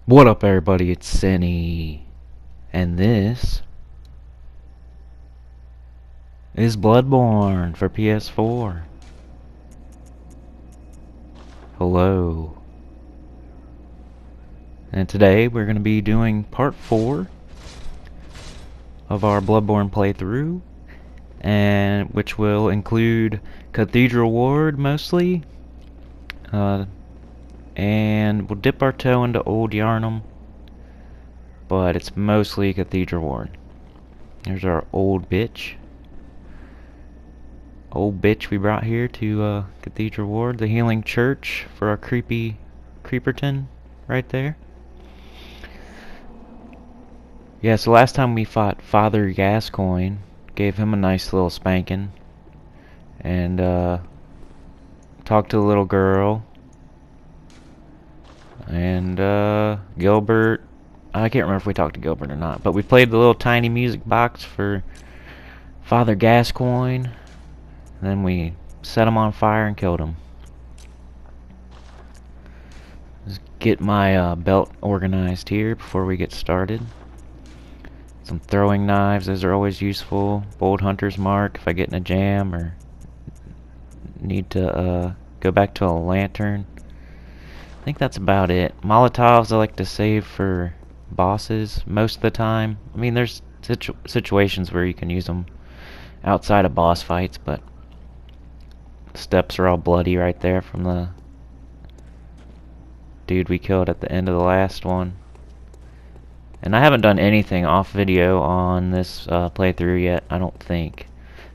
What up, everybody? It's Sinny, and this is Bloodborne for PS4. Hello. And today we're going to be doing part 4 of our Bloodborne playthrough, and which will include Cathedral Ward mostly, and we'll dip our toe into Old Yharnam, but it's mostly Cathedral Ward. There's our old bitch. Old bitch we brought here to Cathedral Ward, the healing church for our creepy creeperton right there. Yeah, so last time we fought Father Gascoigne, gave him a nice little spanking, and talked to the little girl, and Gilbert. I can't remember if we talked to Gilbert or not, but we played the little tiny music box for Father Gascoigne. And then we set him on fire and killed him. Let's get my belt organized here before we get started. Some throwing knives, those are always useful. Bold hunter's mark if I get in a jam or need to go back to a lantern. I think that's about it. Molotovs I like to save for bosses most of the time. I mean, there's situations where you can use them outside of boss fights, but steps are all bloody right there from the dude we killed at the end of the last one. And I haven't done anything off video on this playthrough yet, I don't think.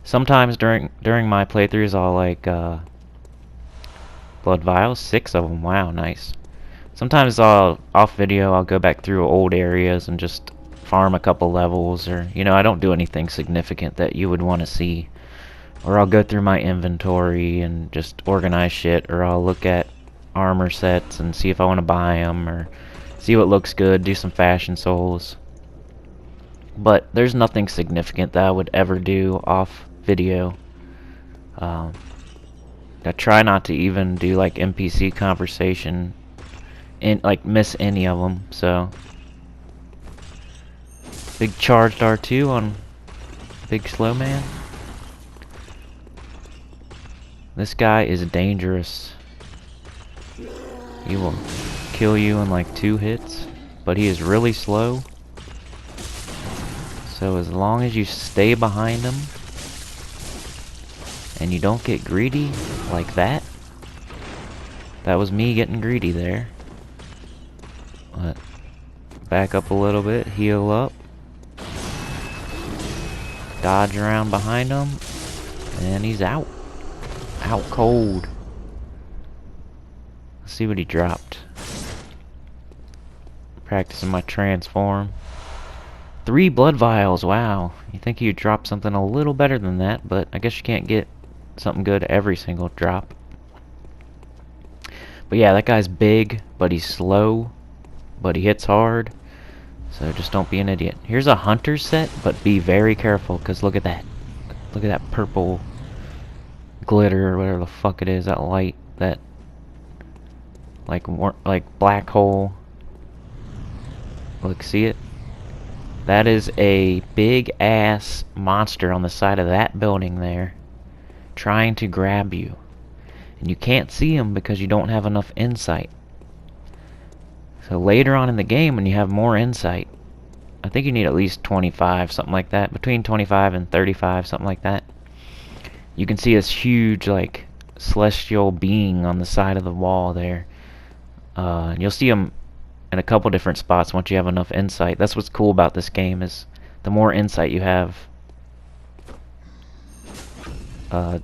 Sometimes during my playthroughs I'll like blood vials, 6 of them, wow, nice. Sometimes off video I'll go back through old areas and just farm a couple levels, or I don't do anything significant that you would want to see. Or I'll go through my inventory and just organize shit, or I'll look at armor sets and see if I want to buy them, or see what looks good, do some fashion souls. But there's nothing significant that I would ever do off video. I try not to even do like NPC conversation and like miss any of them. So big charged R2 on big slow man. This guy is dangerous. He will kill you in like 2 hits, but he is really slow. So as long as you stay behind him and you don't get greedy like that. That was me getting greedy there. But back up a little bit, heal up, dodge around behind him, and he's out. Out cold. Let's see what he dropped. Practicing my transform. 3 blood vials, wow. You think you'd drop something a little better than that, but I guess you can't get something good every single drop. But yeah, that guy's big, but he's slow, but he hits hard. So just don't be an idiot. Here's a hunter set, but be very careful, because look at that. Look at that purple glitter or whatever the fuck it is, that light, that like black hole. Look, see it? That is a big ass monster on the side of that building there, trying to grab you, and you can't see him because you don't have enough insight. So later on in the game, when you have more insight, I think you need at least 25, something like that, between 25 and 35, something like that. You can see this huge, like, celestial being on the side of the wall there. And you'll see him in a couple different spots once you have enough insight. That's what's cool about this game, is the more insight you have,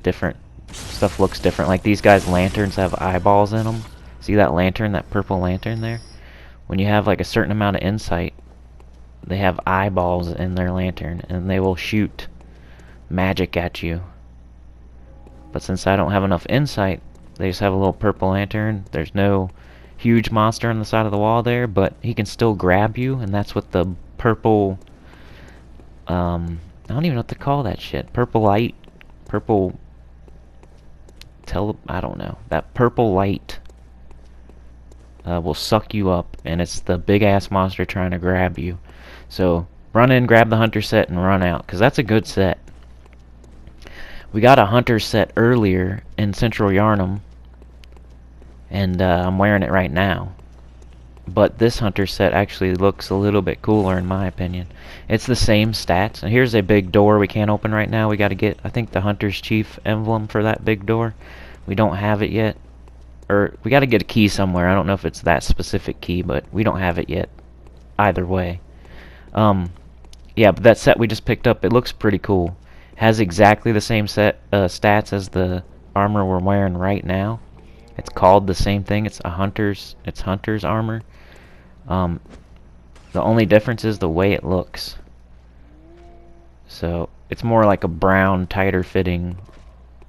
different stuff looks different. Like these guys' lanterns have eyeballs in them. See that lantern, that purple lantern there? When you have like a certain amount of insight, they have eyeballs in their lantern, and they will shoot magic at you. But since I don't have enough insight, they just have a little purple lantern. There's no huge monster on the side of the wall there, but he can still grab you, and that's what the purple, I don't even know what to call that shit. Purple light, purple, I don't know. That purple light will suck you up, and it's the big ass monster trying to grab you. So run in, grab the hunter set, and run out, because that's a good set. We got a hunter set earlier in Central Yharnam, and I'm wearing it right now. But this hunter set actually looks a little bit cooler in my opinion. It's the same stats, and here's a big door we can't open right now. We got to get, I think, the Hunter's Chief emblem for that big door. We don't have it yet. Or we got to get a key somewhere. I don't know if it's that specific key, but we don't have it yet. Either way. Yeah, but that set we just picked up, it looks pretty cool. Has exactly the same stats as the armor we're wearing right now. It's called the same thing. It's hunter's armor. The only difference is the way it looks. So it's more like a brown, tighter fitting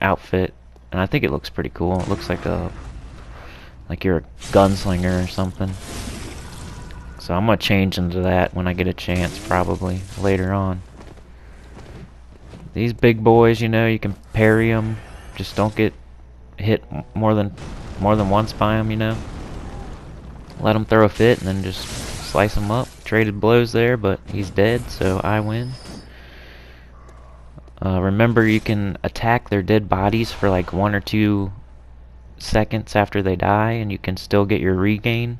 outfit, and I think it looks pretty cool. It looks like you're a gunslinger or something. So I'm gonna change into that when I get a chance, probably later on. These big boys, you know, you can parry them. Just don't get hit more than once by them, you know. Let him throw a fit and then just slice him up. Traded blows there, but he's dead, so I win. Remember, you can attack their dead bodies for like 1 or 2 seconds after they die, and you can still get your regain.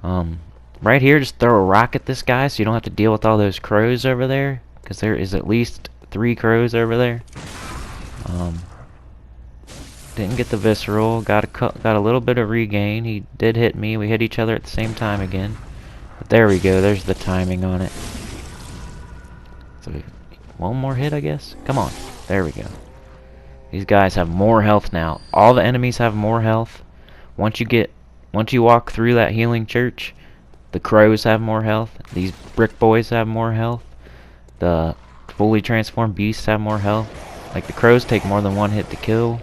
Right here, just throw a rock at this guy so you don't have to deal with all those crows over there, because there is at least 3 crows over there. Didn't get the visceral. Got a little bit of regain. He did hit me. We hit each other at the same time again. But there we go. There's the timing on it. So one more hit, I guess. Come on. There we go. These guys have more health now. All the enemies have more health. Once you walk through that healing church, the crows have more health. These brick boys have more health. The fully transformed beasts have more health. Like the crows take more than 1 hit to kill.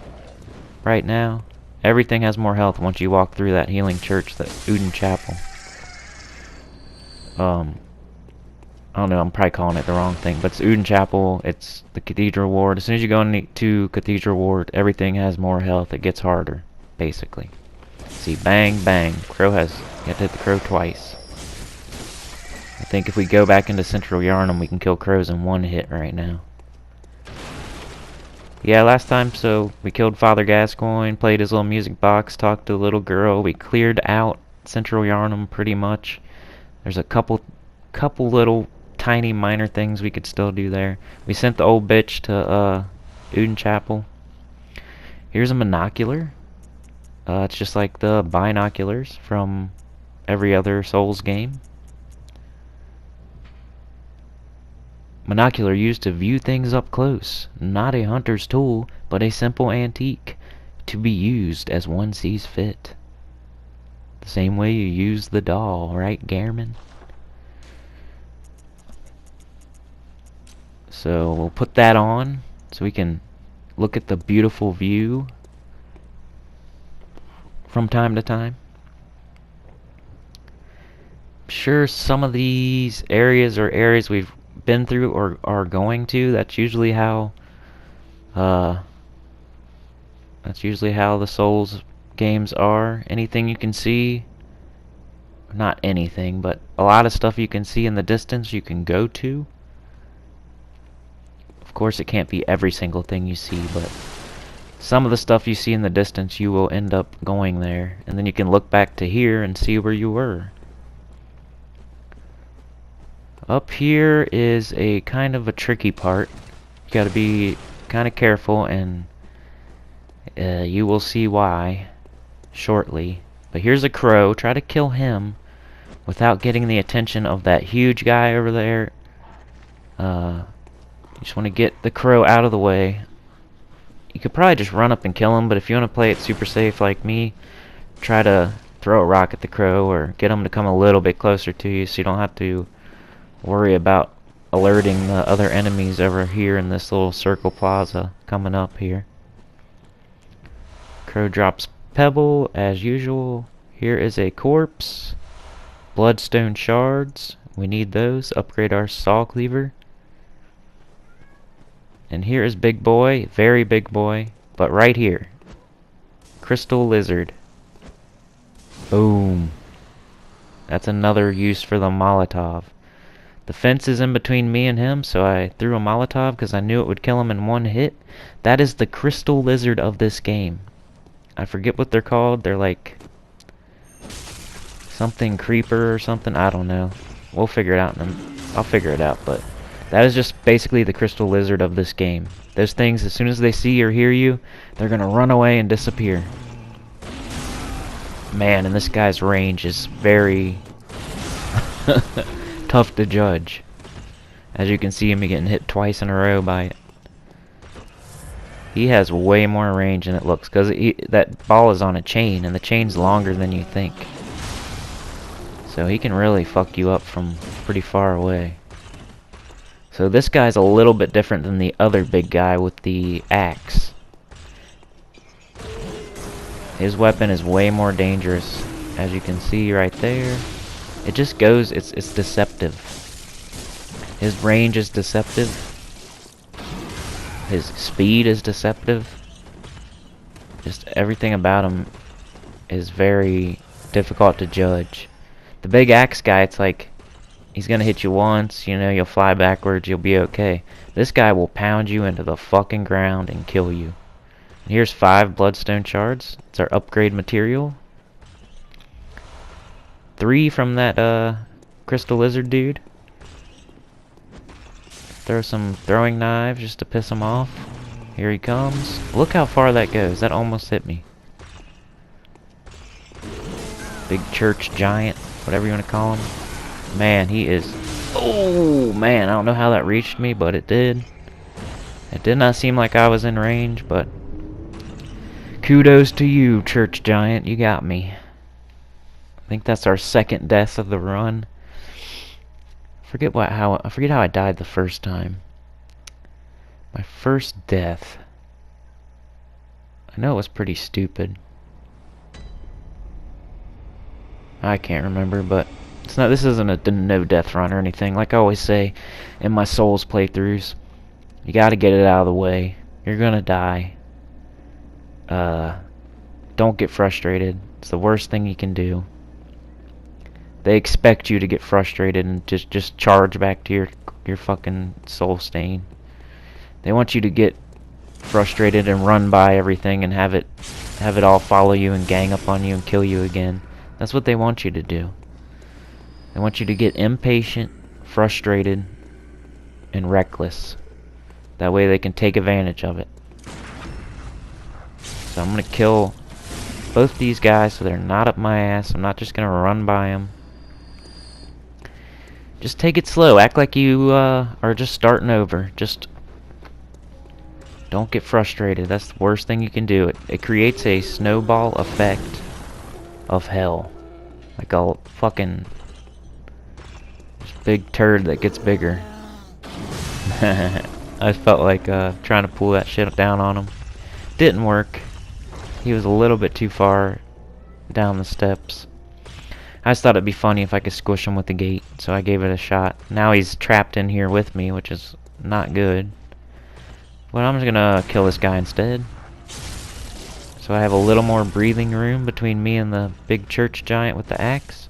Right now, everything has more health once you walk through that healing church, that Untitled Chapel. I don't know, I'm probably calling it the wrong thing, but it's Untitled Chapel, it's the Cathedral Ward. As soon as you go into Cathedral Ward, everything has more health. It gets harder, basically. See, bang, bang. You have to hit the crow twice. I think if we go back into Central Yharnam, we can kill crows in 1 hit right now. Yeah, last time, so we killed Father Gascoigne, played his little music box, talked to the little girl. We cleared out Central Yharnam pretty much. There's a couple little tiny minor things we could still do there. We sent the old bitch to Untitled Chapel. Here's a monocular. It's just like the binoculars from every other Souls game. Monocular used to view things up close, not a hunter's tool, but a simple antique, to be used as one sees fit. The same way you use the doll, right, Gairman? So we'll put that on so we can look at the beautiful view from time to time. I'm sure some of these areas are areas we've been through or are going to. That's usually how the Souls games are. Anything you can see, not anything, but a lot of stuff you can see in the distance you can go to. Of course, it can't be every single thing you see, but some of the stuff you see in the distance, you will end up going there, and then you can look back to here and see where you were. Up here is a kind of a tricky part. You gotta be kind of careful, and you will see why shortly. But here's a crow. Try to kill him without getting the attention of that huge guy over there. You just want to get the crow out of the way. You could probably just run up and kill him, but if you want to play it super safe like me, try to throw a rock at the crow or get him to come a little bit closer to you so you don't have to worry about alerting the other enemies over here in this little circle plaza coming up here. Crow drops pebble as usual. Here is a corpse. Bloodstone shards. We need those. Upgrade our saw cleaver. And here is big boy. Very big boy. But right here. Crystal lizard. Boom. That's another use for the Molotov. The fence is in between me and him, so I threw a Molotov because I knew it would kill him in one hit. That is the crystal lizard of this game. I forget what they're called. They're like something creeper or something. I don't know. We'll figure it out. I'll figure it out, but that is just basically the crystal lizard of this game. Those things, as soon as they see or hear you, they're gonna run away and disappear. Man, and this guy's range is very tough to judge. As you can see him getting hit twice in a row by it. He has way more range than it looks, because that ball is on a chain, and the chain's longer than you think. So he can really fuck you up from pretty far away. So this guy's a little bit different than the other big guy with the axe. His weapon is way more dangerous, as you can see right there. It just goes, it's deceptive. His range is deceptive. His speed is deceptive. Just everything about him is very difficult to judge. The big axe guy, it's like, he's gonna hit you once, you know, you'll fly backwards, you'll be okay. This guy will pound you into the fucking ground and kill you. And here's 5 bloodstone shards. It's our upgrade material. 3 from that crystal lizard dude. Throw some throwing knives just to piss him off. Here he comes. Look how far that goes. That almost hit me. Big church giant, whatever you want to call him. Man, he is... Oh, man, I don't know how that reached me, but it did. It did not seem like I was in range, but... Kudos to you, church giant. You got me. I think that's our second death of the run. I forget how I died the first time. My first death. I know it was pretty stupid. I can't remember, but it's not. This isn't a no death run or anything. Like I always say in my Souls playthroughs, you got to get it out of the way. You're gonna die. Don't get frustrated. It's the worst thing you can do. They expect you to get frustrated and just charge back to your fucking soul stain. They want you to get frustrated and run by everything and have it all follow you and gang up on you and kill you again. That's what they want you to do. They want you to get impatient, frustrated, and reckless. That way they can take advantage of it. So I'm gonna kill both these guys so they're not up my ass. I'm not just gonna run by them. Just take it slow. Act like you are just starting over. Just don't get frustrated. That's the worst thing you can do. It creates a snowball effect of hell. Like a fucking big turd that gets bigger. I felt like trying to pull that shit down on him. Didn't work. He was a little bit too far down the steps. I just thought it'd be funny if I could squish him with the gate, so I gave it a shot. Now he's trapped in here with me, which is not good. But I'm just gonna kill this guy instead. So I have a little more breathing room between me and the big church giant with the axe.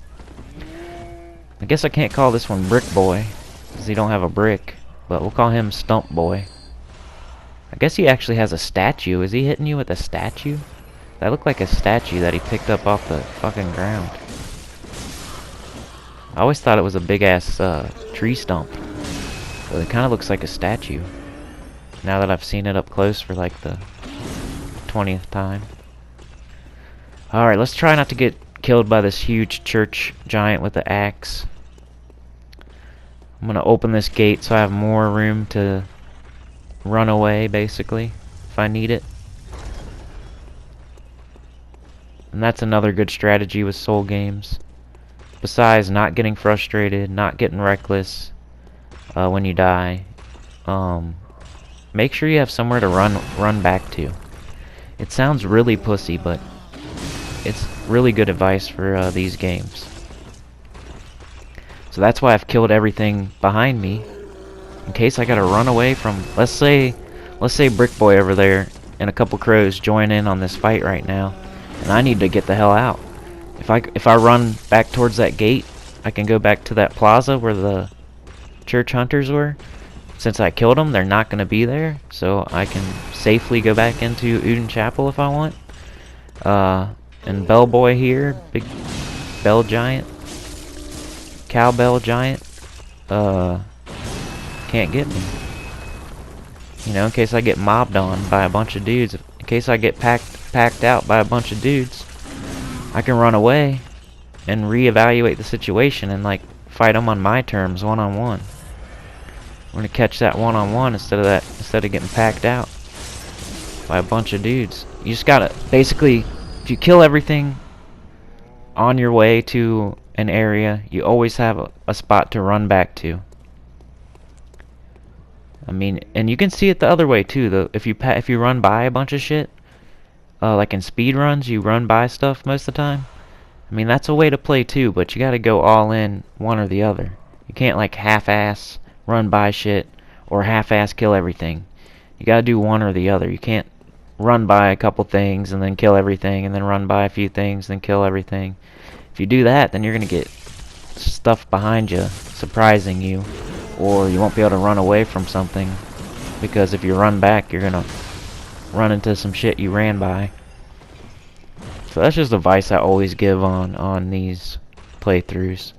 I guess I can't call this one Brick Boy, because he don't have a brick, but we'll call him Stump Boy. I guess he actually has a statue. Is he hitting you with a statue? That looked like a statue that he picked up off the fucking ground. I always thought it was a big-ass tree stump. But it kind of looks like a statue. Now that I've seen it up close for like the 20th time. Alright, let's try not to get killed by this huge church giant with the axe. I'm going to open this gate so I have more room to run away, basically, if I need it. And that's another good strategy with Soul games. Besides not getting frustrated, not getting reckless when you die, make sure you have somewhere to run back to. It sounds really pussy, but it's really good advice for these games. So that's why I've killed everything behind me, in case I gotta run away from. Let's say Brick Boy over there and a couple crows join in on this fight right now, and I need to get the hell out. If I run back towards that gate, I can go back to that plaza where the church hunters were. Since I killed them, they're not going to be there, so I can safely go back into Uden Chapel if I want. And Bellboy here, big bell giant, cowbell giant, can't get me. You know, in case I get mobbed on by a bunch of dudes, in case I get packed out by a bunch of dudes, I can run away and reevaluate the situation and like fight them on my terms, one-on-one. I'm gonna catch that one-on-one instead of getting packed out by a bunch of dudes. You just gotta basically, if you kill everything on your way to an area, you always have a spot to run back to. I mean, and you can see it the other way too. Though, if you run by a bunch of shit, like in speed runs, you run by stuff most of the time. I mean, that's a way to play too, but you gotta go all in one or the other. You can't like half-ass run by shit or half-ass kill everything. You gotta do one or the other. You can't run by a couple things and then kill everything, and then run by a few things and then kill everything. If you do that, then you're gonna get stuff behind you surprising you, or you won't be able to run away from something, because if you run back, you're gonna run into some shit you ran by. So that's just advice I always give on these playthroughs.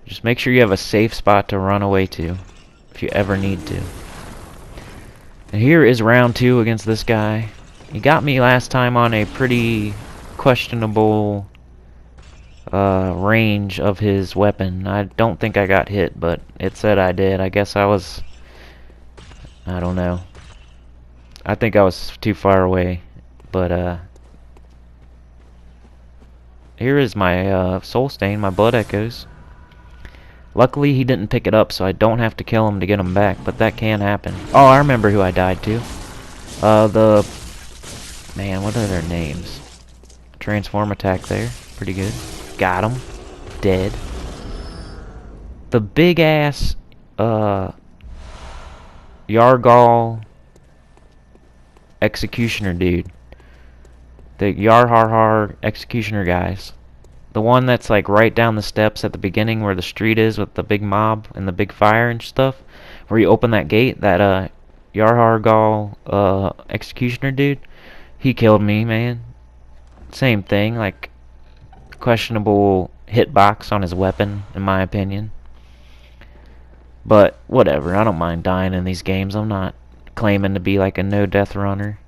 Just make sure you have a safe spot to run away to if you ever need to. And here is round 2 against this guy. He got me last time on a pretty questionable range of his weapon. I don't think I got hit, but it said I did. I guess I don't know. I think I was too far away. But here is my soul stain, my blood echoes. Luckily he didn't pick it up, so I don't have to kill him to get him back, but that can happen. Oh, I remember who I died to. Man, what are their names? Transform attack there. Pretty good. Got him. Dead. The big ass, Yargal executioner dude. The Yarharhar executioner guys. The one that's like right down the steps at the beginning where the street is with the big mob and the big fire and stuff. Where you open that gate, that Yarhargal executioner dude, he killed me, man. Same thing, like questionable hitbox on his weapon, in my opinion. But whatever, I don't mind dying in these games. I'm not claiming to be like a no-death runner.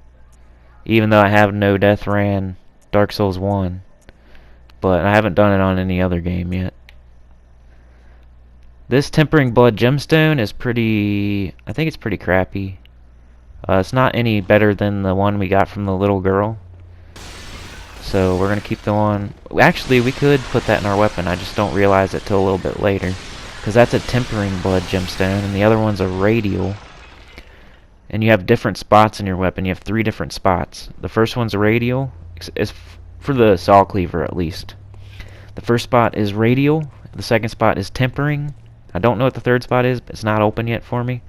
Even though I have no-death ran Dark Souls 1. But I haven't done it on any other game yet. This Tempering Blood gemstone is pretty... I think it's pretty crappy. It's not any better than the one we got from the little girl. So we're going to keep the one... Actually, we could put that in our weapon. I just don't realize it till a little bit later. Because that's a Tempering Blood gemstone, and the other one's a radial. And you have different spots in your weapon. You have 3 different spots. The first one's a radial. It's for the saw cleaver, at least. The first spot is radial. The second spot is tempering. I don't know what the third spot is, but it's not open yet for me.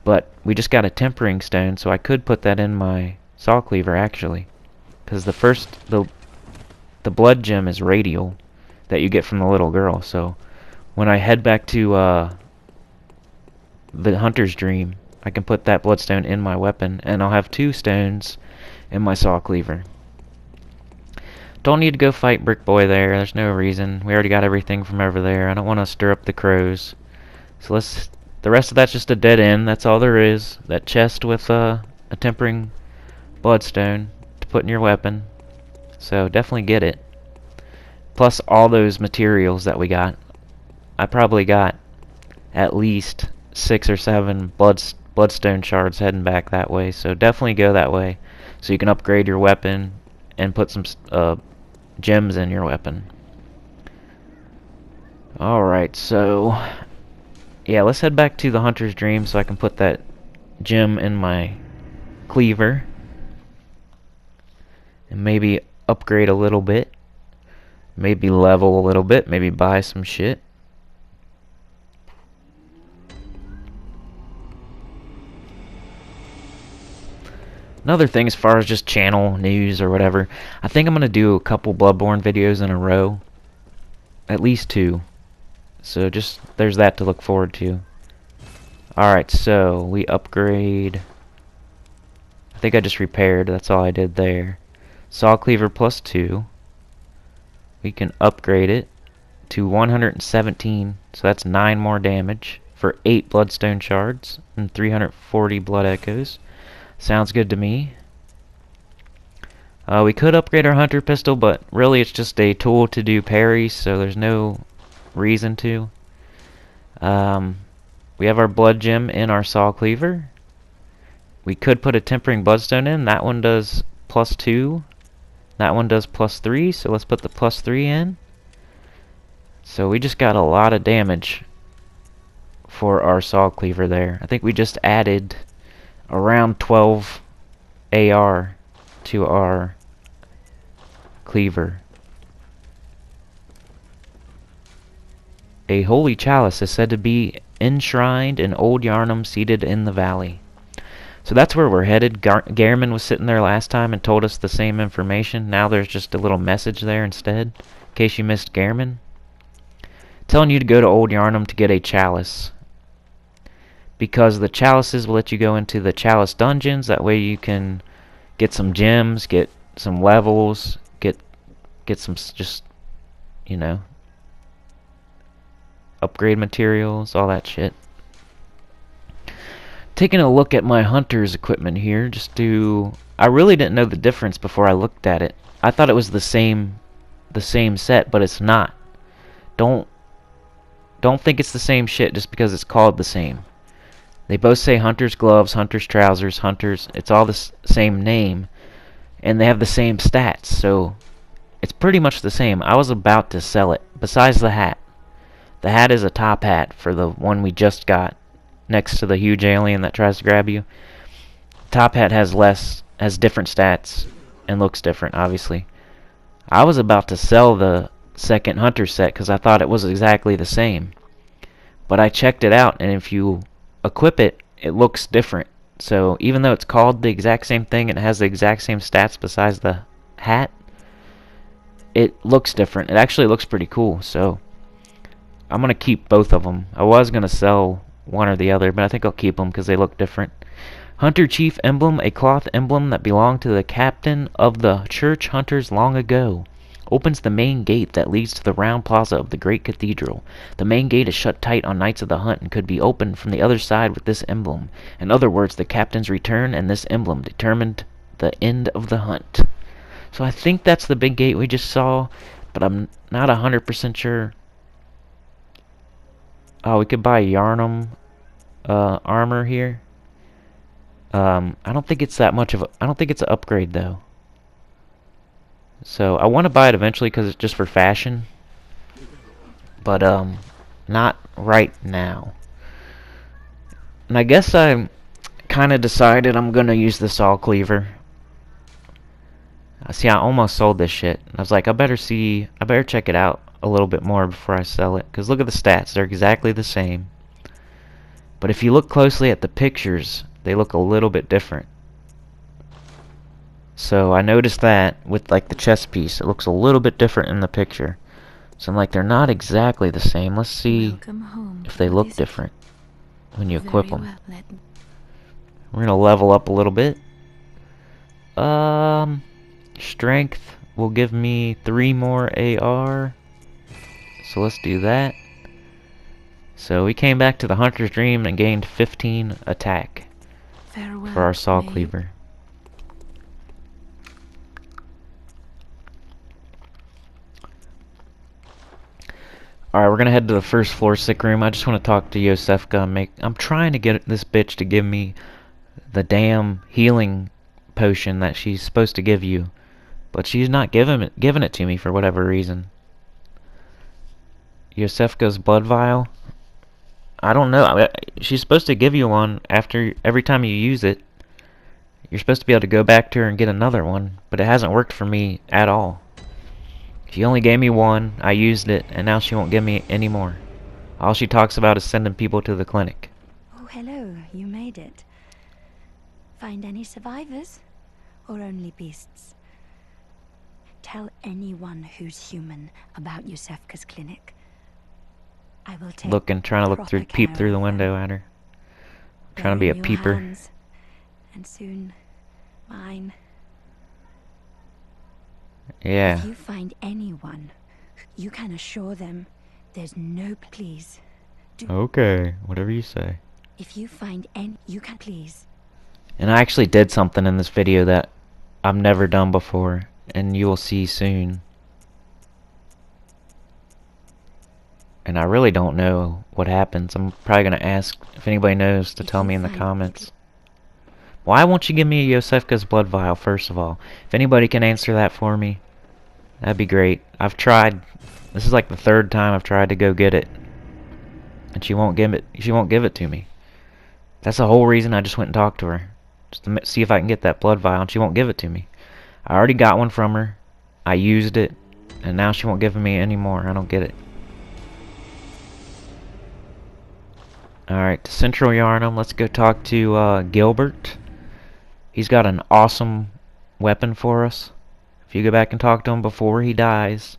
But we just got a tempering stone, so I could put that in my saw cleaver, actually. Because the blood gem is radial that you get from the little girl. So when I head back to the Hunter's Dream, I can put that bloodstone in my weapon, and I'll have 2 stones in my saw cleaver. Don't need to go fight Brick Boy there. There's no reason. We already got everything from over there. I don't want to stir up the crows. So the rest of that's just a dead end. That's all there is. That chest with a tempering bloodstone to put in your weapon. So definitely get it. Plus all those materials that we got. I probably got at least 6 or 7 bloodstone shards heading back that way. So definitely go that way, so you can upgrade your weapon and put some gems in your weapon. Alright, so yeah, let's head back to the Hunter's Dream so I can put that gem in my cleaver and maybe upgrade a little bit, maybe level a little bit, maybe buy some shit. Another thing as far as just channel news or whatever, I think I'm going to do a couple Bloodborne videos in a row. At least 2. So just, there's that to look forward to. Alright, so we upgrade. I think I just repaired, that's all I did there. Saw Cleaver +2. We can upgrade it to 117, so that's 9 more damage for 8 bloodstone shards and 340 blood echoes. Sounds good to me. We could upgrade our hunter pistol, but really it's just a tool to do parries, so there's no reason to. We have our blood gem in our saw cleaver. We could put a tempering bloodstone in. That one does +2. That one does +3, so let's put the +3 in. So we just got a lot of damage for our saw cleaver there. I think we just added around 12 AR to our cleaver. A holy chalice is said to be enshrined in old Yharnam seated in the valley. So that's where we're headed. Gehrman was sitting there last time and told us the same information. Now there's just a little message there instead, in case you missed Gehrman. Telling you to go to old Yharnam to get a chalice. Because the chalices will let you go into the chalice dungeons. That way you can get some gems, get some levels, get some just, you know, upgrade materials, all that shit. Taking a look at my hunter's equipment here, I really didn't know the difference before I looked at it. I thought it was the same set, but it's not. Don't think it's the same shit just because it's called the same. They both say hunter's gloves, hunter's trousers, hunters. It's all the same name, and they have the same stats, so it's pretty much the same. I was about to sell it, besides the hat. The hat is a top hat for the one we just got, next to the huge alien that tries to grab you. Top hat has different stats, and looks different, obviously. I was about to sell the second hunter set, because I thought it was exactly the same. But I checked it out, and if you equip it, it looks different. So even though it's called the exact same thing and it has the exact same stats besides the hat, it looks different. It actually looks pretty cool, so I'm going to keep both of them. I was going to sell one or the other, but I think I'll keep them because they look different. Hunter Chief Emblem, a cloth emblem that belonged to the captain of the church hunters long ago. Opens the main gate that leads to the round plaza of the great cathedral. The main gate is shut tight on nights of the hunt and could be opened from the other side with this emblem. In other words, the captain's return and this emblem determined the end of the hunt. So I think that's the big gate we just saw, but I'm not 100% sure. Oh, we could buy Yharnam Armor here. I don't think it's that much of a... I don't think it's an upgrade, though. So, I want to buy it eventually because it's just for fashion. But, not right now. And I guess I kind of decided I'm going to use the saw cleaver. See, I almost sold this shit. I was like, I better check it out a little bit more before I sell it. Because look at the stats. They're exactly the same. But if you look closely at the pictures, they look a little bit different. So I noticed that with like the chest piece, it looks a little bit different in the picture. So I'm like, they're not exactly the same. Let's see if they look different when you equip them. We're gonna level up a little bit. Strength will give me 3 more AR. So let's do that. So we came back to the Hunter's Dream and gained 15 attack for our saw cleaver. Alright, we're gonna head to the first floor sick room. I just want to talk to Yosefka. I'm trying to get this bitch to give me the damn healing potion that she's supposed to give you, but she's not giving it to me for whatever reason. Yosefka's blood vial. I don't know. She's supposed to give you one after every time you use it. You're supposed to be able to go back to her and get another one, but it hasn't worked for me at all. She only gave me one, I used it, and now she won't give me any more. All she talks about is sending people to the clinic. Oh, hello. You made it. Find any survivors? or only beasts? Tell anyone who's human about Yusefka's clinic. I will take Trying to look through, proper peep care through the of them. window at her. They're Trying to be a in your peeper. hands, and soon mine. Yeah. If you find anyone, you can assure them there's no please. Okay, whatever you say. If you find any, you can please. And I actually did something in this video that I've never done before, and you will see soon. And I really don't know what happens. I'm probably going to ask if anybody knows to tell me in the comments. Why won't you give me Yosefka's blood vial, first of all? If anybody can answer that for me, that'd be great. I've tried. This is like the third time I've tried to go get it. And she won't give it to me. That's the whole reason I just went and talked to her. Just to see if I can get that blood vial, and she won't give it to me. I already got one from her. I used it. And now she won't give me any more. I don't get it. Alright, to Central Yharnam, let's go talk to Gilbert. He's got an awesome weapon for us. If you go back and talk to him before he dies,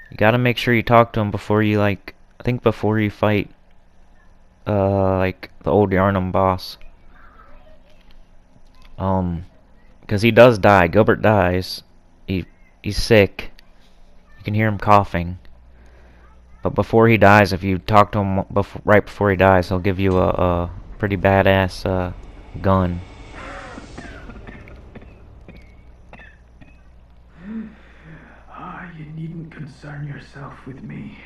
you gotta make sure you talk to him before you, I think before you fight, the old Yharnam boss. Because he does die. Gilbert dies. He's sick. You can hear him coughing. But before he dies, if you talk to him right before he dies, he'll give you a pretty badass gun. You needn't concern yourself with me.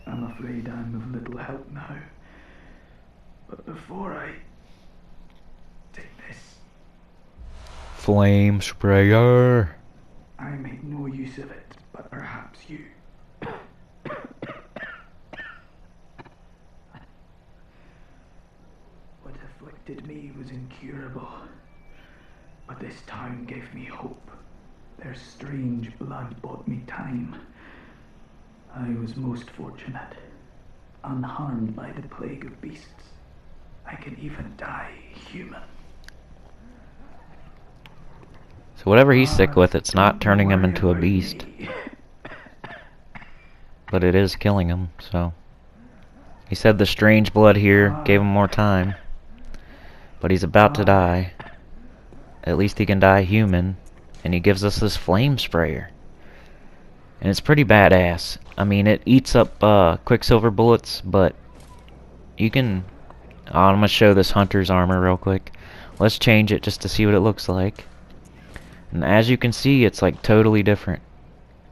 I'm afraid I'm of little help now. But before I take this flame sprayer, I make no use of it, but perhaps you. What afflicted me was incurable, but this town gave me hope. Their strange blood bought me time. I was most fortunate, unharmed by the plague of beasts. I can even die human. So whatever he's sick with, it's not turning him into a beast. But it is killing him, so. He said the strange blood here gave him more time. But he's about to die. At least he can die human. And he gives us this flame sprayer. And it's pretty badass. I mean, it eats up quicksilver bullets, but you can... Oh, I'm going to show this hunter's armor real quick. Let's change it just to see what it looks like. And as you can see, it's like totally different.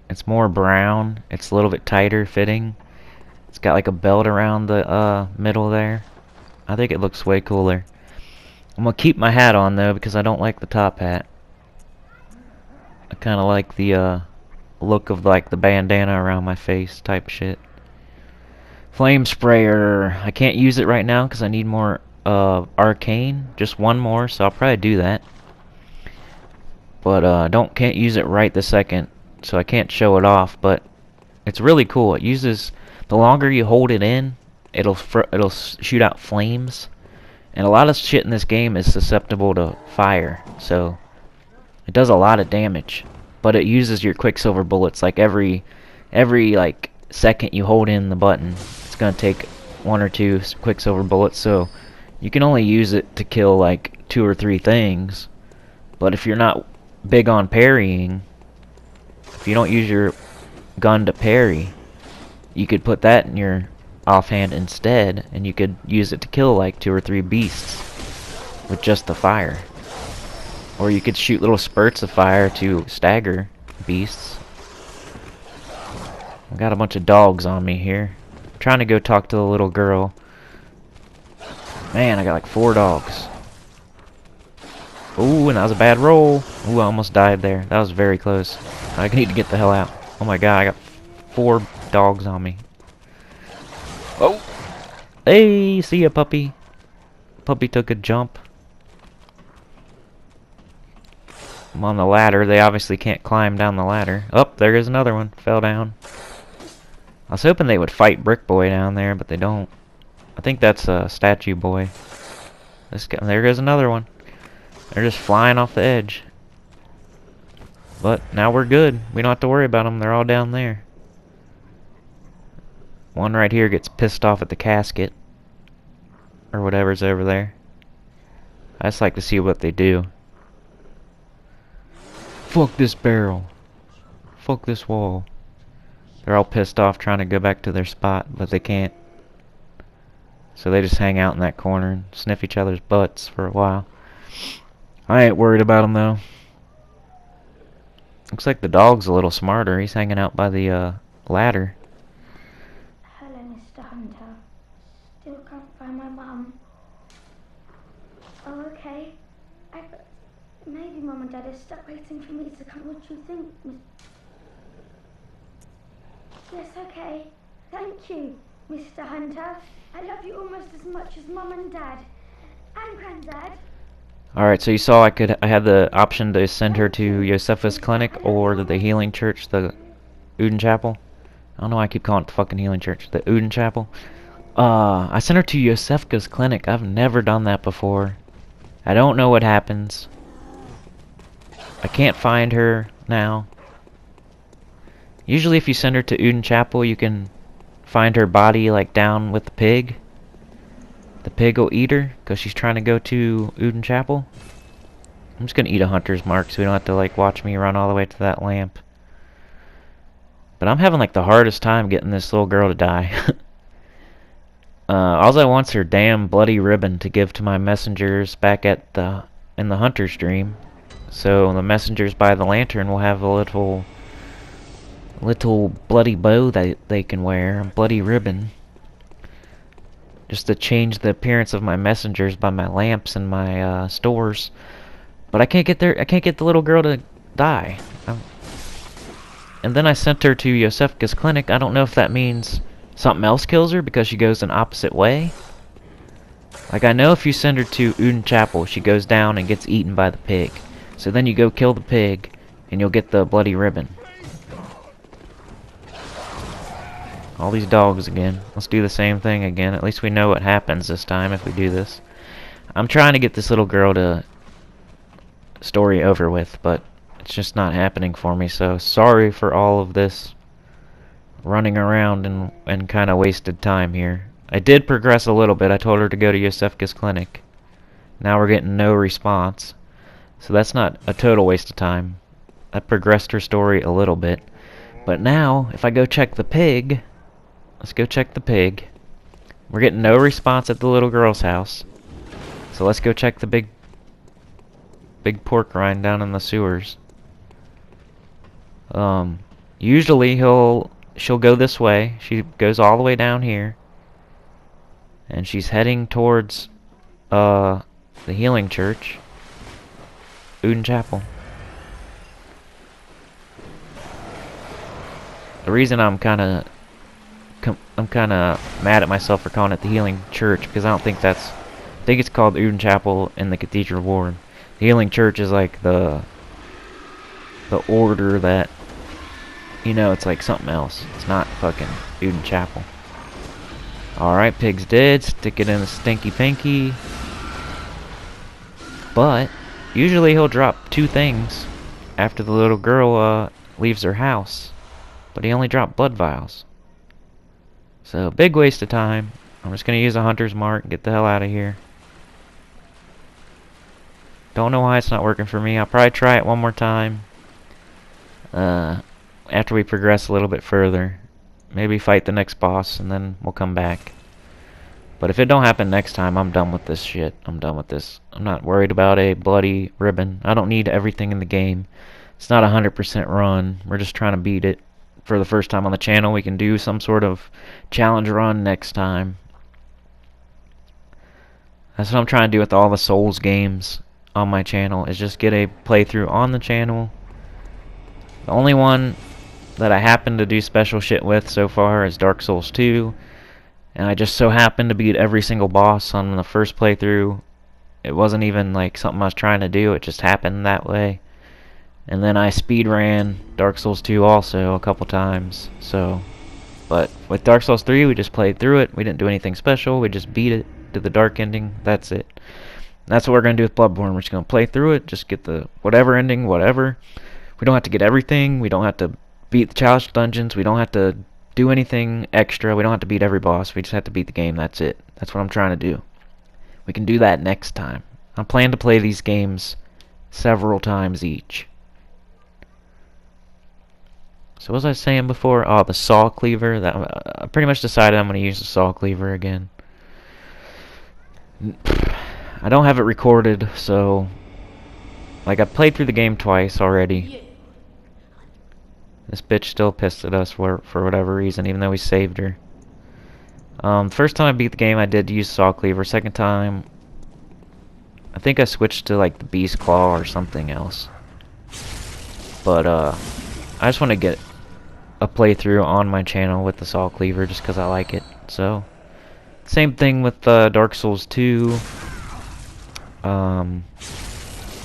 It's more brown. It's a little bit tighter fitting. It's got like a belt around the middle there. I think it looks way cooler. I'm going to keep my hat on though, because I don't like the top hat. I kind of like the look of like the bandana around my face type shit. Flame sprayer. I can't use it right now because I need more arcane. Just one more, so I'll probably do that. But can't use it right this second, so I can't show it off. But it's really cool. It uses, the longer you hold it in, it'll shoot out flames, and a lot of shit in this game is susceptible to fire. So it does a lot of damage, but it uses your quicksilver bullets. Like every like second you hold in the button, it's gonna take 1 or 2 quicksilver bullets. So you can only use it to kill like 2 or 3 things. But if you're not big on parrying, if you don't use your gun to parry, you could put that in your offhand instead, and you could use it to kill like 2 or 3 beasts with just the fire. Or you could shoot little spurts of fire to stagger beasts. I've got a bunch of dogs on me here. I'm trying to go talk to the little girl. Man, I got like 4 dogs. Ooh, and that was a bad roll. Ooh, I almost died there. That was very close. I need to get the hell out. Oh my god, I got 4 dogs on me. Oh! Hey, see ya, puppy. Puppy took a jump. I'm on the ladder. They obviously can't climb down the ladder. Oh, there goes another one. Fell down. I was hoping they would fight Brick Boy down there, but they don't. I think that's a Statue Boy. This guy, there goes another one. They're just flying off the edge. But now we're good. We don't have to worry about them. They're all down there. One right here gets pissed off at the casket. Or whatever's over there. I just like to see what they do. Fuck this barrel. Fuck this wall. They're all pissed off trying to go back to their spot, but they can't. So they just hang out in that corner and sniff each other's butts for a while. I ain't worried about them though. Looks like the dog's a little smarter. He's hanging out by the ladder. Hello, Mr. Hunter. Still can't find my mum. Oh, okay. Maybe Mum and Dad are stuck waiting for me to come. What do you think, Miss? Yes, okay. Thank you, Mr. Hunter. I love you almost as much as Mum and Dad. And Granddad. Alright, so you saw I had the option to send her to Josephus Clinic or the Healing Church, the Uden Chapel. I don't know why I keep calling it the fucking Healing Church, the Uden Chapel. I sent her to Josephus Clinic. I've never done that before. I don't know what happens. I can't find her now. Usually if you send her to Uden Chapel, you can find her body like down with the pig. The pig will eat her because she's trying to go to Uden Chapel. I'm just gonna eat a hunter's mark so we don't have to like watch me run all the way to that lamp. But I'm having like the hardest time getting this little girl to die. All I want's her damn bloody ribbon to give to my messengers back at in the hunter's dream. So the messengers by the lantern will have a little bloody bow that they can wear, a bloody ribbon. Just to change the appearance of my messengers by my lamps and my stores. But I can't get the little girl to die. And then I sent her to Josephus Clinic. I don't know if that means something else kills her because she goes an opposite way. Like I know if you send her to Uden Chapel, she goes down and gets eaten by the pig. So then you go kill the pig and you'll get the bloody ribbon. All these dogs again. Let's do the same thing again. At least we know what happens this time if we do this. I'm trying to get this little girl to story over with, but it's just not happening for me. So sorry for all of this running around and kind of wasted time here. I did progress a little bit. I told her to go to Josephus Clinic. Now we're getting no response. So that's not a total waste of time. I progressed her story a little bit. But now, if I go check the pig... Let's go check the pig. We're getting no response at the little girl's house. So let's go check the big pork rind down in the sewers. Usually she'll go this way. She goes all the way down here. And she's heading towards the Healing Church. Uden Chapel. The reason I'm kind of mad at myself for calling it the Healing Church because I don't think I think it's called Uden Chapel in the Cathedral Ward. The Healing Church is like the order that, you know, it's like something else. It's not fucking Uden Chapel. Alright, pig's dead. Stick it in the stinky pinky. But usually he'll drop 2 things after the little girl leaves her house. But he only dropped blood vials. So, big waste of time. I'm just going to use a hunter's mark and get the hell out of here. Don't know why it's not working for me. I'll probably try it one more time. After we progress a little bit further. Maybe fight the next boss and then we'll come back. But if it don't happen next time, I'm done with this shit. I'm done with this. I'm not worried about a bloody ribbon. I don't need everything in the game. It's not a 100% run. We're just trying to beat it. For the first time on the channel, we can do some sort of challenge run next time. That's what I'm trying to do with all the Souls games on my channel, is just get a playthrough on the channel. The only one that I happen to do special shit with so far is Dark Souls 2. And I just so happened to beat every single boss on the first playthrough. It wasn't even like something I was trying to do, it just happened that way. And then I speed ran Dark Souls 2 also a couple times. So, but with Dark Souls 3, we just played through it. We didn't do anything special. We just beat it to the dark ending. That's it. And that's what we're going to do with Bloodborne. We're just going to play through it. Just get the whatever ending, whatever. We don't have to get everything. We don't have to beat the Chalice dungeons. We don't have to do anything extra. We don't have to beat every boss. We just have to beat the game. That's it. That's what I'm trying to do. We can do that next time. I plan to play these games several times each. So what was I saying before? Oh, the saw cleaver. I pretty much decided I'm going to use the saw cleaver again. I don't have it recorded, so... Like, I played through the game twice already. This bitch still pissed at us for whatever reason, even though we saved her. First time I beat the game, I did use saw cleaver. Second time, I think I switched to, like, the beast claw or something else. But, I just want to get a playthrough on my channel with the saw cleaver just because I like it. So, same thing with Dark Souls 2.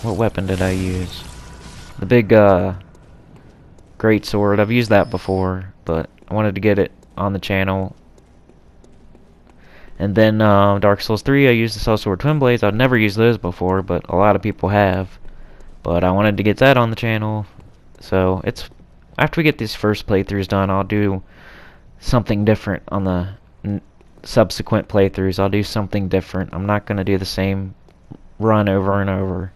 What weapon did I use? The big great sword. I've used that before, but I wanted to get it on the channel. And then Dark Souls 3, I used the Soul Sword Twin Blades. I've never used those before, but a lot of people have. But I wanted to get that on the channel. So it's after we get these first playthroughs done, I'll do something different on the subsequent playthroughs. I'll do something different. I'm not going to do the same run over and over.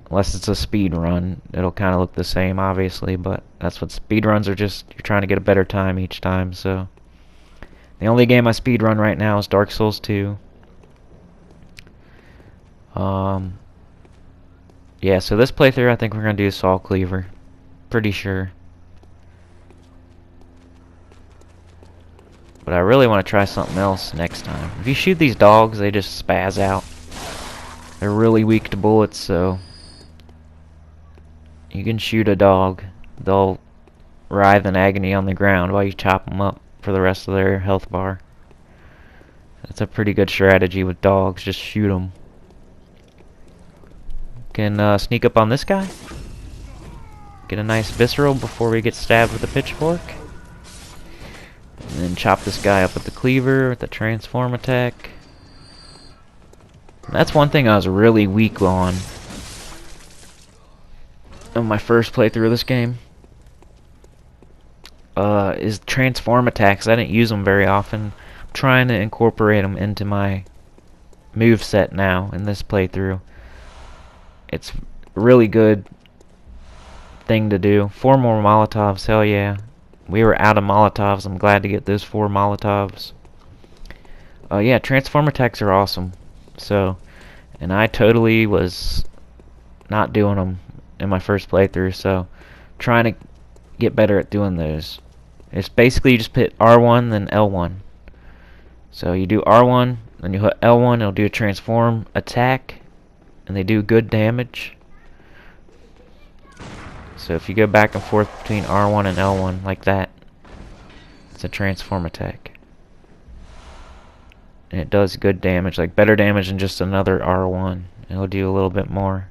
Unless it's a speed run, it'll kind of look the same, obviously, but that's what speed runs are, just you're trying to get a better time each time. So the only game I speed run right now is Dark Souls 2. Yeah, so this playthrough I think we're gonna do Saw Cleaver, pretty sure. But I really want to try something else next time. If you shoot these dogs, they just spaz out. They're really weak to bullets, so you can shoot a dog. They'll writhe in agony on the ground while you chop them up for the rest of their health bar. That's a pretty good strategy with dogs. Just shoot them. Can sneak up on this guy. Get a nice visceral before we get stabbed with a pitchfork. And then chop this guy up with the cleaver, with the transform attack. That's one thing I was really weak on my first playthrough of this game. Is transform attacks. I didn't use them very often. I'm trying to incorporate them into my moveset now in this playthrough. It's a really good thing to do. 4 more Molotovs, hell yeah. We were out of Molotovs. I'm glad to get those 4 Molotovs. Yeah, transform attacks are awesome. So, and I totally was not doing them in my first playthrough, so trying to get better at doing those. It's basically you just hit R1 then L1. So you do R1, then you hit L1, it'll do a transform attack, and they do good damage. So if you go back and forth between R1 and L1 like that, it's a transform attack. And it does good damage, like better damage than just another R1. It'll do a little bit more.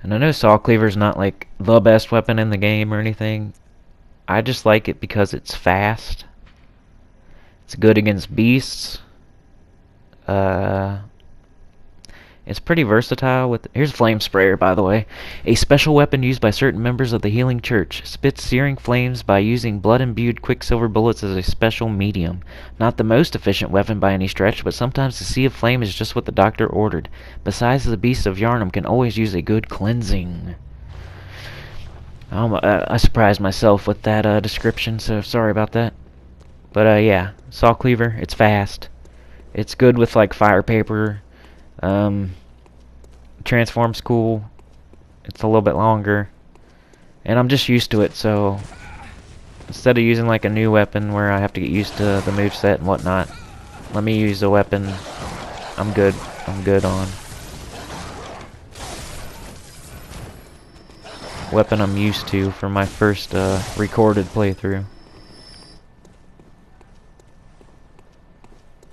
And I know Saw Cleaver's not like the best weapon in the game or anything. I just like it because it's fast. It's good against beasts. It's pretty versatile with... Here's flamesprayer, by the way. A special weapon used by certain members of the Healing Church. Spits searing flames by using blood-imbued quicksilver bullets as a special medium. Not the most efficient weapon by any stretch, but sometimes the Sea of Flame is just what the doctor ordered. Besides, the beasts of Yharnam can always use a good cleansing. I surprised myself with that description, so sorry about that. But yeah, Saw Cleaver, it's fast. It's good with like fire paper. Transform's cool. It's a little bit longer, and I'm just used to it, so instead of using like a new weapon where I have to get used to the moveset and whatnot, let me use a weapon I'm good on. Weapon I'm used to for my first recorded playthrough.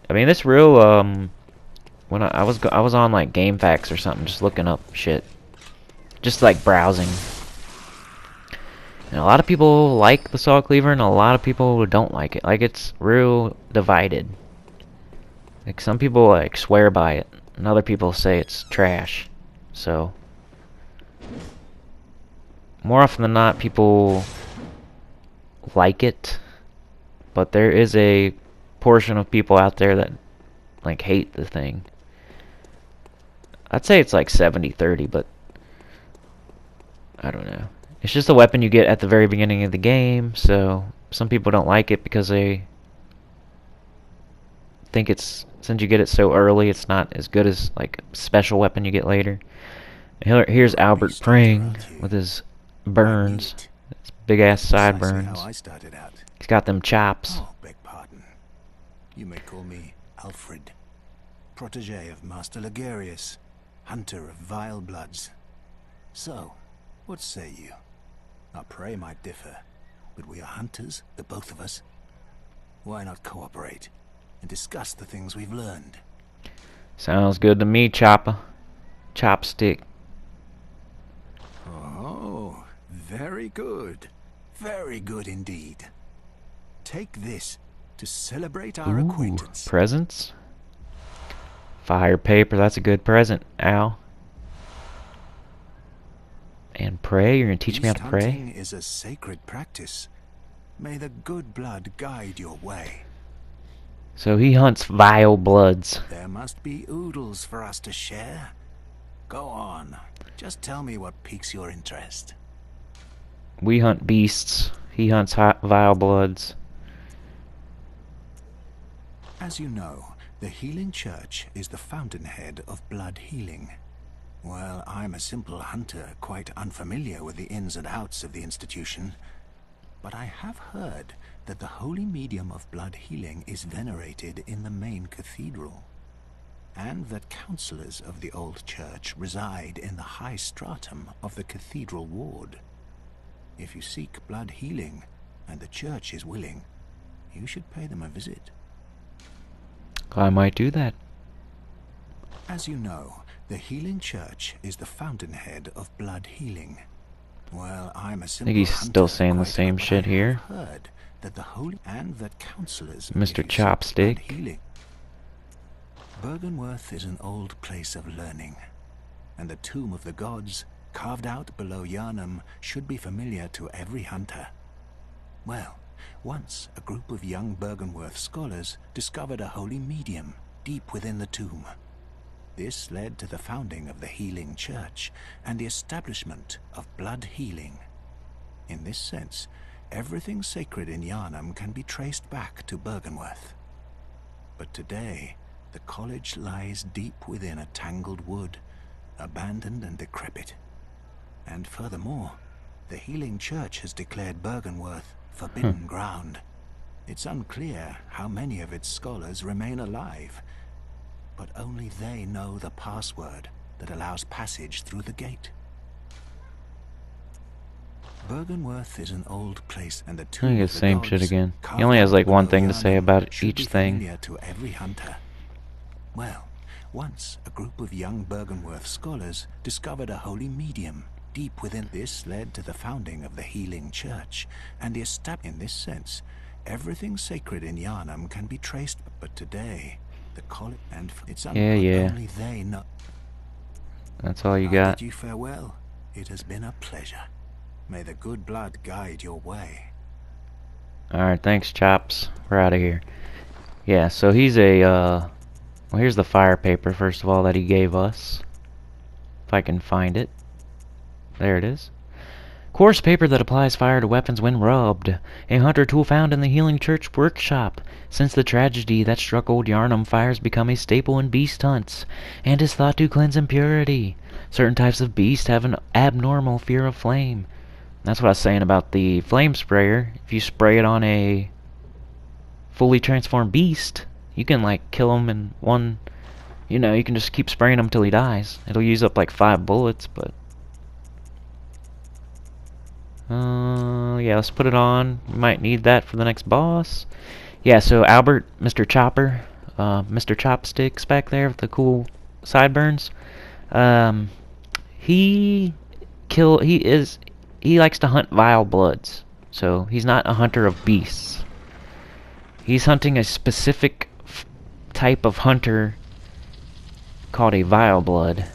I mean, this real when I was on like GameFAQs or something, just looking up shit, just like browsing. And a lot of people like the Saw Cleaver, and a lot of people don't like it. Like, it's real divided. Like, some people like swear by it, and other people say it's trash. So more often than not, people like it, but there is a portion of people out there that like hate the thing. I'd say it's like 70-30, but I don't know. It's just a weapon you get at the very beginning of the game, so some people don't like it because they think it's, since you get it so early, it's not as good as like a special weapon you get later. Here's Albert praying with his burns, his big ass sideburns. He's got them chops. Oh, beg pardon. You may call me Alfred, protege of Master Ligarius, hunter of vile bloods. So, what say you? Our prey might differ, but we are hunters, the both of us. Why not cooperate and discuss the things we've learned? Sounds good to me, Chopper. Chopstick. Oh, very good. Very good indeed. Take this to celebrate our acquaintance. Presents? Fire paper, that's a good present, Al. And pray? You're gonna teach me how to pray? Hunting is a sacred practice. May the good blood guide your way. So he hunts vile bloods. There must be oodles for us to share. Go on. Just tell me what piques your interest. We hunt beasts. He hunts vile bloods. As you know, the Healing Church is the fountainhead of blood healing. Well, I'm a simple hunter, quite unfamiliar with the ins and outs of the institution. But I have heard that the holy medium of blood healing is venerated in the main cathedral, and that counselors of the old church reside in the high stratum of the Cathedral Ward. If you seek blood healing, and the church is willing, you should pay them a visit. I might do that. As you know, the Healing Church is the fountainhead of blood healing. Well, I'm a simple I think he's still saying the hunter, same but shit I here. have heard that the holy and that counselors Mr. if you seek Chopstick. blood healing. Byrgenwerth is an old place of learning, and the tomb of the gods, carved out below Yharnam, should be familiar to every hunter. Well, once a group of young Byrgenwerth scholars discovered a holy medium deep within the tomb. This led to the founding of the Healing Church and the establishment of blood healing. In this sense, everything sacred in Yharnam can be traced back to Byrgenwerth. But today, the college lies deep within a tangled wood, abandoned and decrepit. And furthermore, the Healing Church has declared Byrgenwerth forbidden ground. It's unclear how many of its scholars remain alive, but only they know the password that allows passage through the gate. Byrgenwerth is an old place, and the tomb I think of it's the same gods, shit again. He carved only has out like one below thing to say Yharnam, about should each be thing. familiar to every hunter. Well, once a group of young Byrgenwerth scholars discovered a holy medium deep within. This led to the founding of the Healing Church and the establishment. In this sense, everything sacred in Yharnam can be traced, but today, the college and it's Yeah. only they know. That's all you I got. bid you farewell. It has been a pleasure. May the good blood guide your way. Alright, thanks, Chops. We're out of here. Yeah, so he's a, well, here's the fire paper, first of all, that he gave us. If I can find it. There it is. Coarse paper that applies fire to weapons when rubbed. A hunter tool found in the Healing Church workshop. Since the tragedy that struck old Yharnam, fires become a staple in beast hunts, and is thought to cleanse impurity. Certain types of beast have an abnormal fear of flame. That's what I was saying about the flame sprayer. If you spray it on a fully transformed beast, you can like kill him in one, you know, you can just keep spraying him till he dies. It'll use up like 5 bullets, but yeah, let's put it on. We might need that for the next boss. Yeah, so Albert, Mr. Chopper, Mr. Chopsticks back there with the cool sideburns. He likes to hunt vile bloods. So he's not a hunter of beasts. He's hunting a specific type of hunter called a vile blood.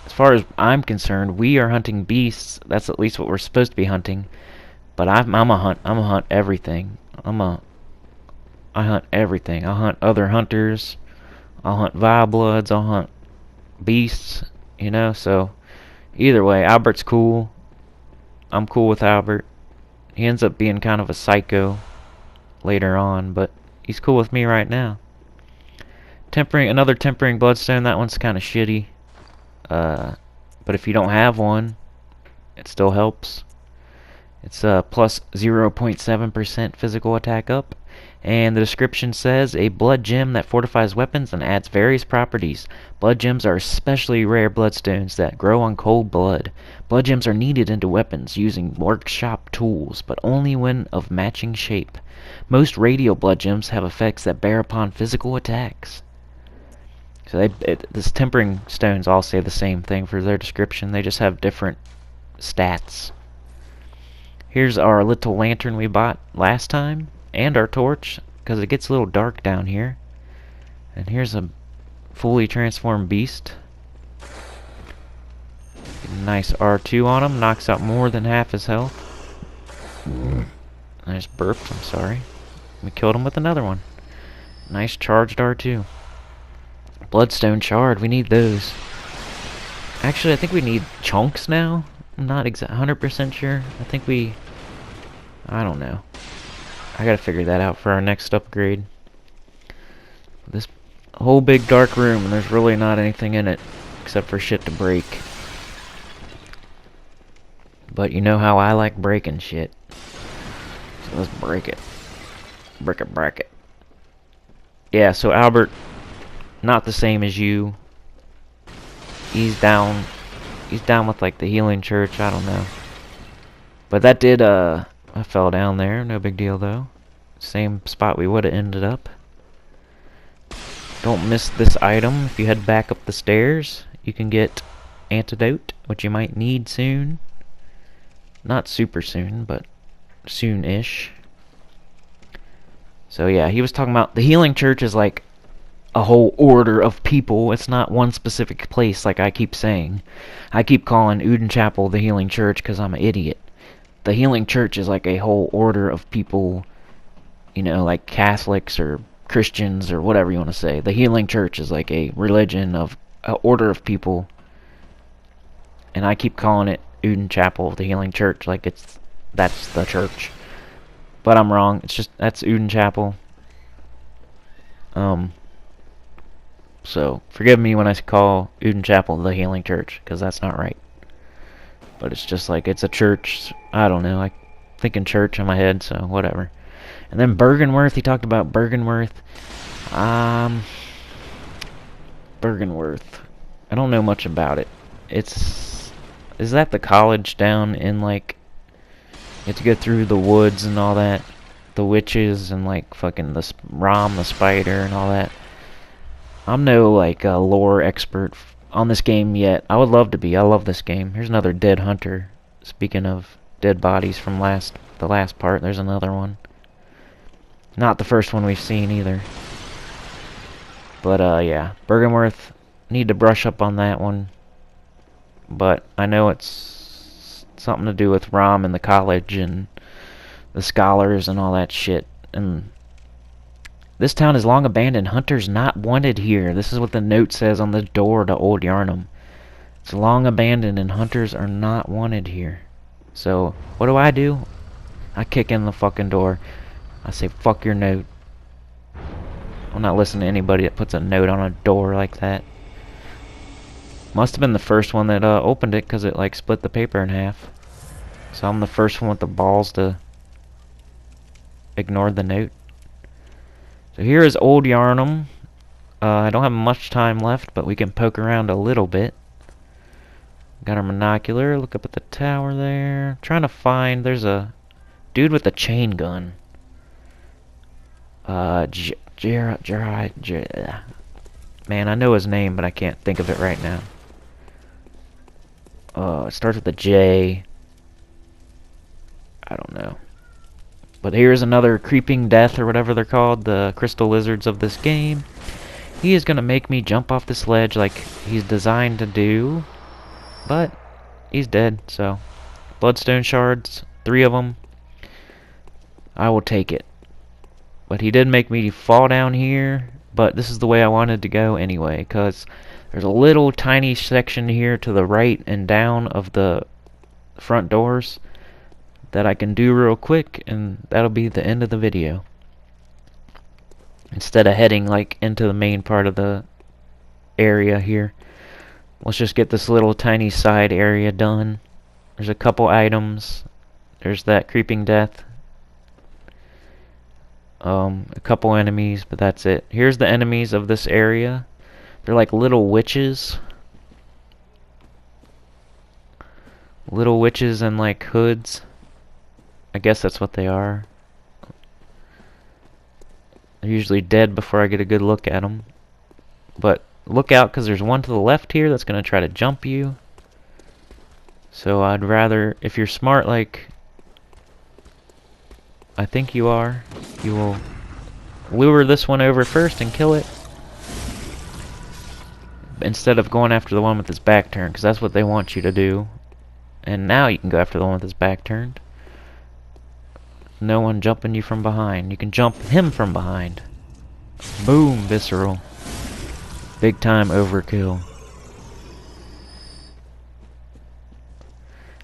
as far as I'm concerned, we are hunting beasts. That's at least what we're supposed to be hunting. But I'm a hunt everything. I hunt everything. I'll hunt other hunters. I'll hunt Vilebloods. I'll hunt beasts. You know, so either way, Albert's cool. I'm cool with Albert. He ends up being kind of a psycho later on, but he's cool with me right now. Another tempering bloodstone. That one's kind of shitty. But if you don't have one, it still helps. It's plus 0.7% physical attack up. And the description says, a blood gem that fortifies weapons and adds various properties. Blood gems are especially rare bloodstones that grow on cold blood. Blood gems are kneaded into weapons using workshop tools, but only when of matching shape. Most radial blood gems have effects that bear upon physical attacks. So this tempering stones all say the same thing for their description. They just have different stats. Here's our little lantern we bought last time, and our torch, because it gets a little dark down here. And here's a fully transformed beast. Nice R2 on him, knocks out more than half his health. I just burped, I'm sorry. We killed him with another one. Nice charged R2. Bloodstone shard, we need those. Actually, I think we need chunks now. I'm not 100% sure. I don't know. I gotta figure that out for our next upgrade. This whole big dark room, and there's really not anything in it except for shit to break. But you know how I like breaking shit. So let's break it. Break it. Yeah, so Albert, not the same as you. He's down with like the healing church, I don't know. But that did, I fell down there, no big deal though. Same spot we would have ended up. Don't miss this item. If you head back up the stairs, you can get Antidote, which you might need soon. Not super soon, but soon-ish. So yeah, he was talking about the healing church is like a whole order of people. It's not one specific place like I keep saying. I keep calling Uden Chapel the healing church because I'm an idiot. The healing church is like a whole order of people, you know, like Catholics or Christians or whatever you want to say. The healing church is like a religion of an order of people. And I keep calling it Uden Chapel, the healing church, like that's the church. But I'm wrong. That's Uden Chapel. So forgive me when I call Uden Chapel the healing church, because that's not right. But it's just like, it's a church. I don't know. I thinking church in my head, so whatever. And then Bergenworth, he talked about Bergenworth. Bergenworth. I don't know much about it. Is that the college down in like, you have to go through the woods and all that? The witches and like fucking the Rom, the spider and all that. I'm no like lore expert on this game yet. I would love to be. I love this game. Here's another dead hunter. Speaking of dead bodies from the last part, there's another one. Not the first one we've seen either. But yeah, Bergenworth, need to brush up on that one. But I know it's something to do with Rom and the college and the scholars and all that shit. And this town is long abandoned. Hunters not wanted here. This is what the note says on the door to Old Yharnam. It's long abandoned and hunters are not wanted here. So, what do? I kick in the fucking door. I say, fuck your note. I'm not listening to anybody that puts a note on a door like that. Must have been the first one that opened it, because it like split the paper in half. So I'm the first one with the balls to ignore the note. So here is Old Yharnam. I don't have much time left, but we can poke around a little bit. Got our monocular. Look up at the tower there. Trying to find. There's a dude with a chain gun. Man, I know his name, but I can't think of it right now. It starts with a J. I don't know. But here's another creeping death, or whatever they're called, the crystal lizards of this game. He is going to make me jump off this ledge like he's designed to do. but he's dead, so bloodstone shards, 3 of them. I will take it. But he did make me fall down here, but this is the way I wanted to go anyway, because there's a little tiny section here to the right and down of the front doors that I can do real quick, and that'll be the end of the video. Instead of heading like into the main part of the area here, let's just get this little tiny side area done. There's a couple items. There's that creeping death. A couple enemies, but that's it. Here's the enemies of this area. They're like little witches. Little witches in like hoods. I guess that's what they are. They're usually dead before I get a good look at them. But look out, because there's one to the left here that's going to try to jump you. So I'd rather, if you're smart like I think you are, you will lure this one over first and kill it, instead of going after the one with his back turned, because that's what they want you to do. And now you can go after the one with his back turned. No one jumping you from behind. You can jump him from behind. Boom, visceral. Big time overkill.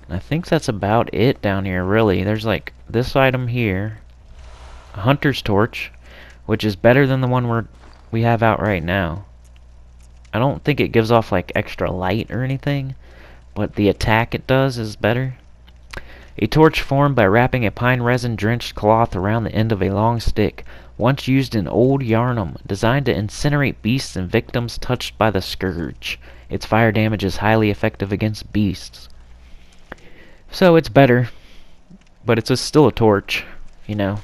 I think that's about it down here, really. There's like this item here, a hunter's torch, which is better than the one we have out right now. I don't think it gives off like extra light or anything, but the attack it does is better. A torch formed by wrapping a pine resin drenched cloth around the end of a long stick, once used in old Yharnam, designed to incinerate beasts and victims touched by the scourge. Its fire damage is highly effective against beasts. So it's better, but it's still a torch, you know.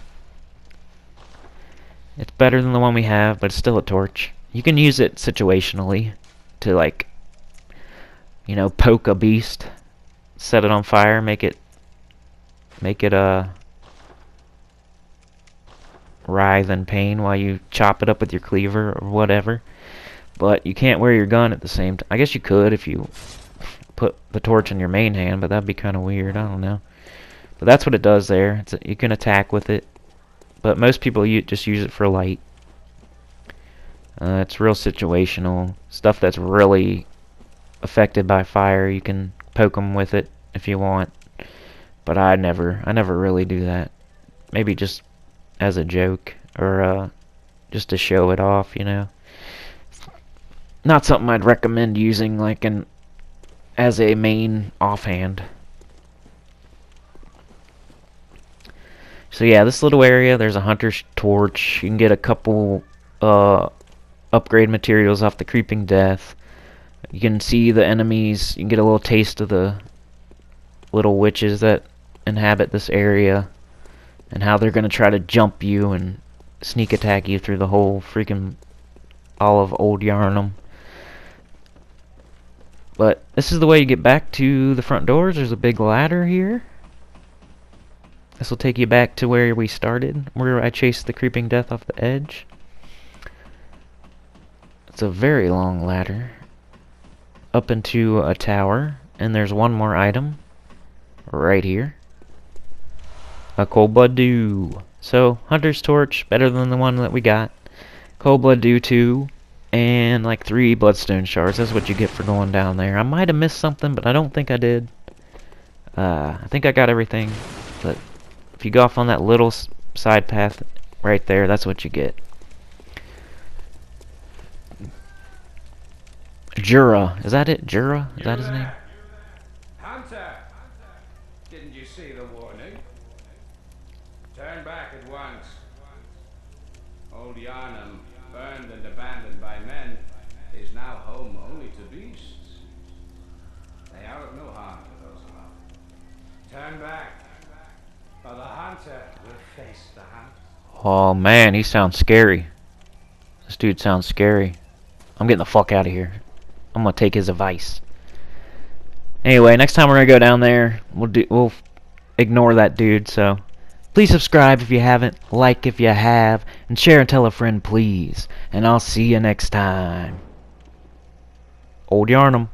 It's better than the one we have, but it's still a torch. You can use it situationally to, like, you know, poke a beast, set it on fire, make it writhe in pain while you chop it up with your cleaver or whatever. But you can't wear your gun at the same time. I guess you could if you put the torch in your main hand, but that'd be kind of weird. I don't know. But that's what it does there. You can attack with it, but most people just use it for light. It's real situational. Stuff that's really affected by fire, you can poke them with it if you want. But I never really do that. Maybe just as a joke, or just to show it off, you know. Not something I'd recommend using like as a main offhand. So yeah, this little area, there's a hunter's torch. You can get a couple upgrade materials off the creeping death. You can see the enemies. You can get a little taste of the little witches that inhabit this area, and how they're going to try to jump you and sneak attack you through the whole freaking all of old Yharnam. But this is the way you get back to the front doors. There's a big ladder here. This will take you back to where we started, where I chased the creeping death off the edge. It's a very long ladder up into a tower, and there's one more item right here. A cold blood dew. So, hunter's torch, better than the one that we got. Cold blood dew 2, and like 3 bloodstone shards. That's what you get for going down there. I might have missed something, but I don't think I did. I think I got everything, but if you go off on that little side path right there, that's what you get. Jura. Is that it? Jura? Is that his name? Hunter! Didn't you see the warning? Turn back at once. Old Yharnam, burned and abandoned by men, is now home only to beasts. They are of no harm to those above. Turn back, or the hunter will face the hunt. Oh man, he sounds scary. This dude sounds scary. I'm getting the fuck out of here. I'm gonna take his advice. Anyway, next time we're gonna go down there, we'll ignore that dude. So please subscribe if you haven't, like if you have, and share and tell a friend, please. And I'll see you next time. Old Yharnam.